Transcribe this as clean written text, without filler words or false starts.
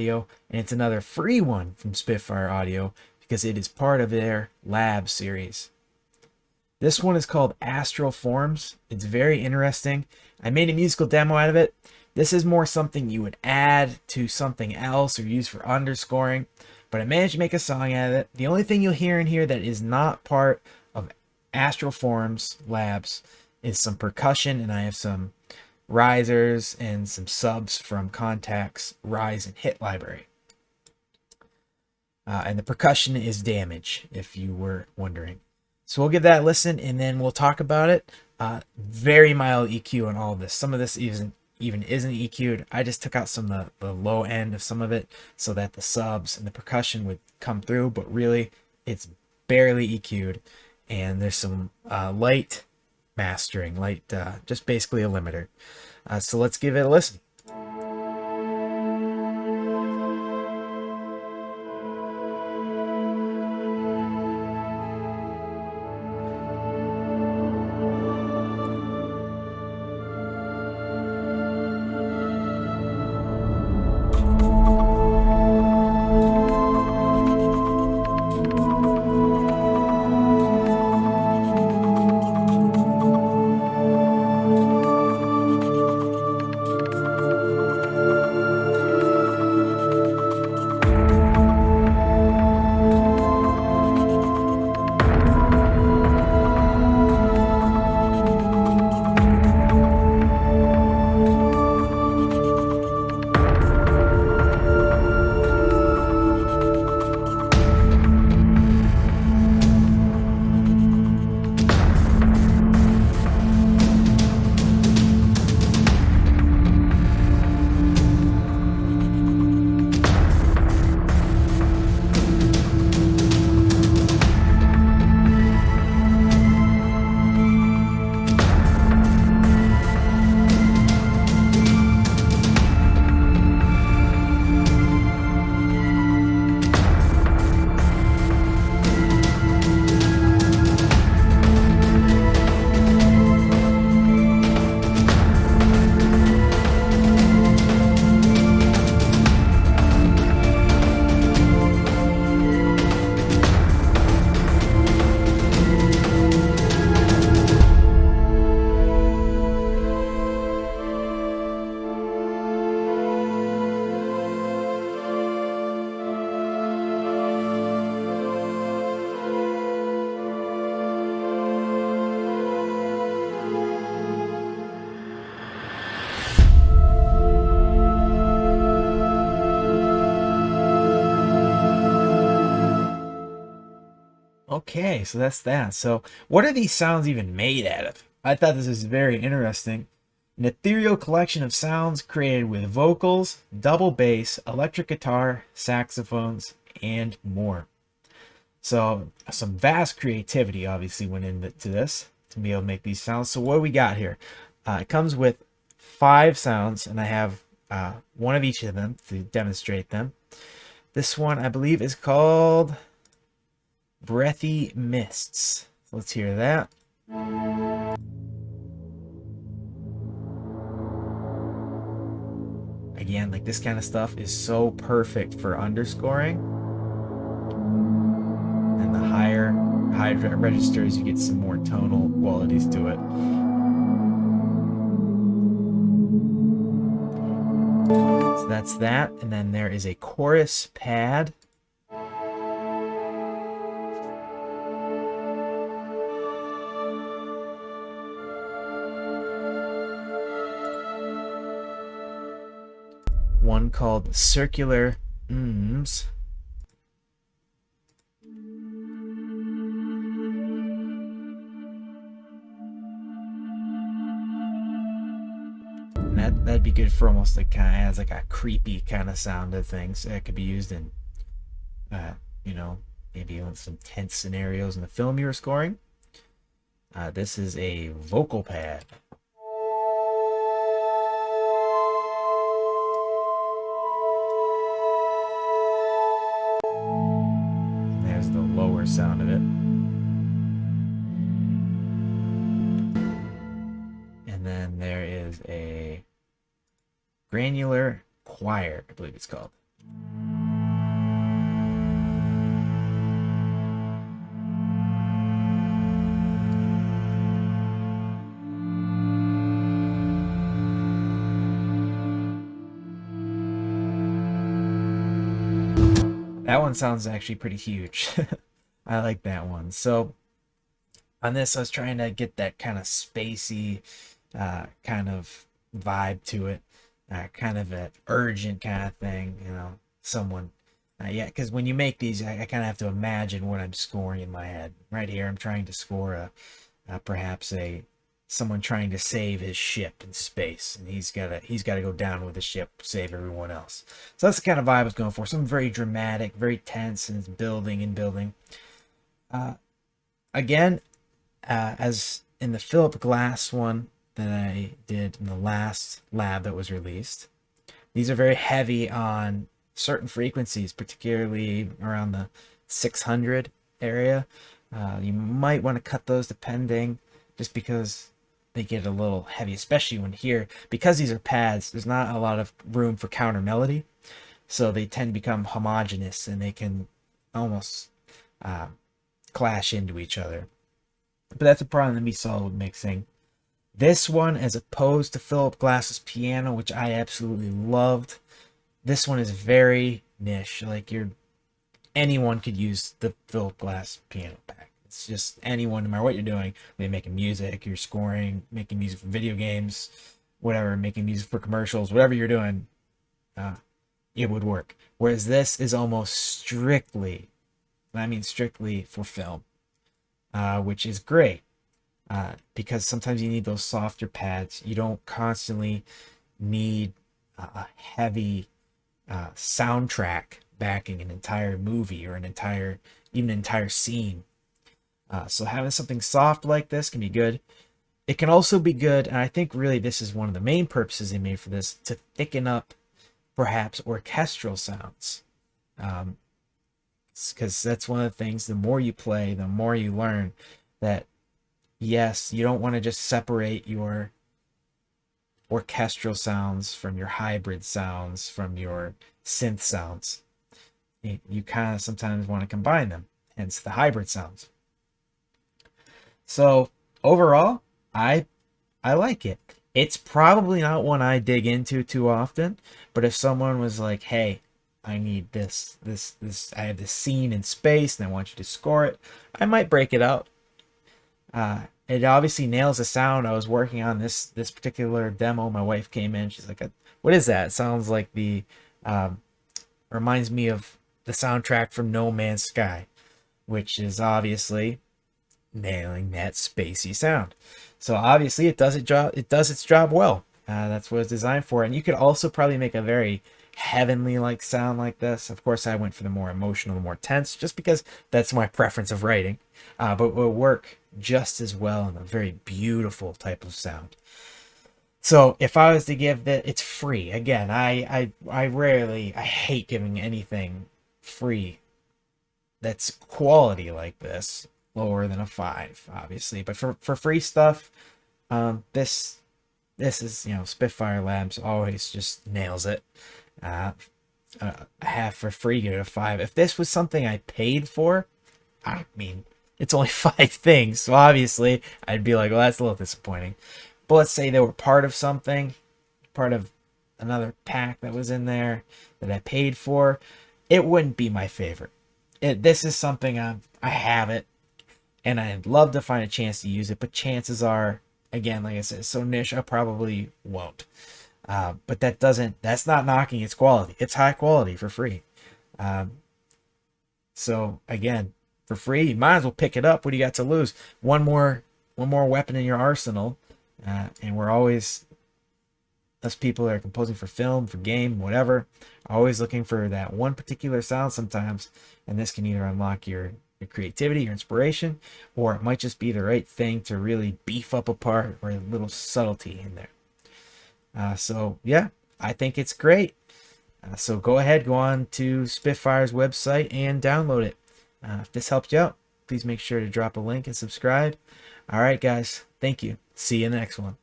Audio, and it's another free one from Spitfire Audio because it is part of their lab series. This one is called Astral Forms. It's very interesting. I made a musical demo out of it. This is more something you would add to something else or use for underscoring, but I managed to make a song out of it. The only thing you'll hear in here that is not part of Astral Forms Labs is some percussion, and I have some risers and some subs from Contact's Rise and Hit library. And the percussion is Damage, if you were wondering. So we'll give that a listen, and then we'll talk about it. Very mild EQ on all of this. Some of this isn't EQ'd. I just took out some of the low end of some of it so that the subs and the percussion would come through, but really it's barely EQ'd. And there's some light mastering, just basically a limiter. So let's give it a listen. Okay, so that's that. So what are these sounds even made out of? I thought this was very interesting. An ethereal collection of sounds created with vocals, double bass, electric guitar, saxophones, and more. So some vast creativity obviously went into this to be able to make these sounds. So what do we got here? It comes with 5 sounds, and I have one of each of them to demonstrate them. This one I believe is called Breathy Mists. So let's hear that. Again, like this kind of stuff is so perfect for underscoring. And the higher registers, you get some more tonal qualities to it. So that's that. And then there is a chorus pad. One called Circular Mms. And that'd be good for almost like kind of has like a creepy kind of sound to things. That could be used in, maybe in some tense scenarios in the film you were scoring. This is a vocal pad. There's the lower sound of it. And then there is a granular choir, I believe it's called. That one sounds actually pretty huge. I like that one. So on this, I was trying to get that kind of spacey kind of vibe to it, kind of an urgent kind of thing, you know, someone. Yeah, because when you make these, I kind of have to imagine what I'm scoring in my head. Right here, I'm trying to score perhaps a someone trying to save his ship in space, and he's gotta go down with the ship, save everyone else. So that's the kind of vibe I was going for. Something very dramatic, very tense, and it's building and building. Uh, Again, as in the Philip Glass one that I did in the last lab that was released, these are very heavy on certain frequencies, particularly around the 600 area. You might want to cut those depending, just because they get a little heavy, especially when here, because these are pads, there's not a lot of room for counter melody. So they tend to become homogeneous and they can almost uh, clash into each other. But that's a problem that we saw with mixing. This one, as opposed to Philip Glass's piano, which I absolutely loved, this one is very niche. Like anyone could use the Philip Glass piano pack. It's just anyone, no matter what you're doing, whether you're making music, you're scoring, making music for video games, whatever, making music for commercials, whatever you're doing, it would work. Whereas this is almost strictly, I mean strictly for film, which is great. Because sometimes you need those softer pads. You don't constantly need a heavy soundtrack backing an entire movie or even an entire scene. So having something soft like this can be good. It can also be good, and I think really this is one of the main purposes they made for this, to thicken up perhaps orchestral sounds. Because that's one of the things, the more you play, the more you learn that yes, you don't want to just separate your orchestral sounds from your hybrid sounds, from your synth sounds. You kind of sometimes want to combine them, hence the hybrid sounds. So overall, I like it. It's probably not one I dig into too often, but if someone was like, "Hey, I need this, I have this scene in space and I want you to score it," I might break it out. It obviously nails the sound. I was working on this particular demo. My wife came in. She's like, "What is that?" It sounds like reminds me of the soundtrack from No Man's Sky, which is obviously nailing that spacey sound. So obviously it does its job well. That's what it's designed for. And you could also probably make a very heavenly like sound like this. Of course, I went for the more emotional, the more tense, just because that's my preference of writing. But it will work just as well in a very beautiful type of sound. So if I was to give that, it's free. Again, I hate giving anything free that's quality like this, lower than a 5, obviously. But for free stuff, this is, you know, Spitfire Labs always just nails it. I have for free, give it a 5. If this was something I paid for, I mean, it's only 5 things, so obviously I'd be like, well, that's a little disappointing. But let's say they were part of something, part of another pack that was in there that I paid for, it wouldn't be my favorite. This is something I have it, and I'd love to find a chance to use it, but chances are, again, like I said, so niche, I probably won't. But that's not knocking its quality. It's high quality for free. So again, for free, you might as well pick it up. What do you got to lose? One more weapon in your arsenal. And we're always, us people that are composing for film, for game, whatever, always looking for that one particular sound sometimes. And this can either unlock your creativity, your inspiration, or it might just be the right thing to really beef up a part or a little subtlety in there. So yeah, I think it's great. So go on to Spitfire's website and download it. If this helped you out, please make sure to drop a link and subscribe. All right, guys. Thank you. See you in the next one.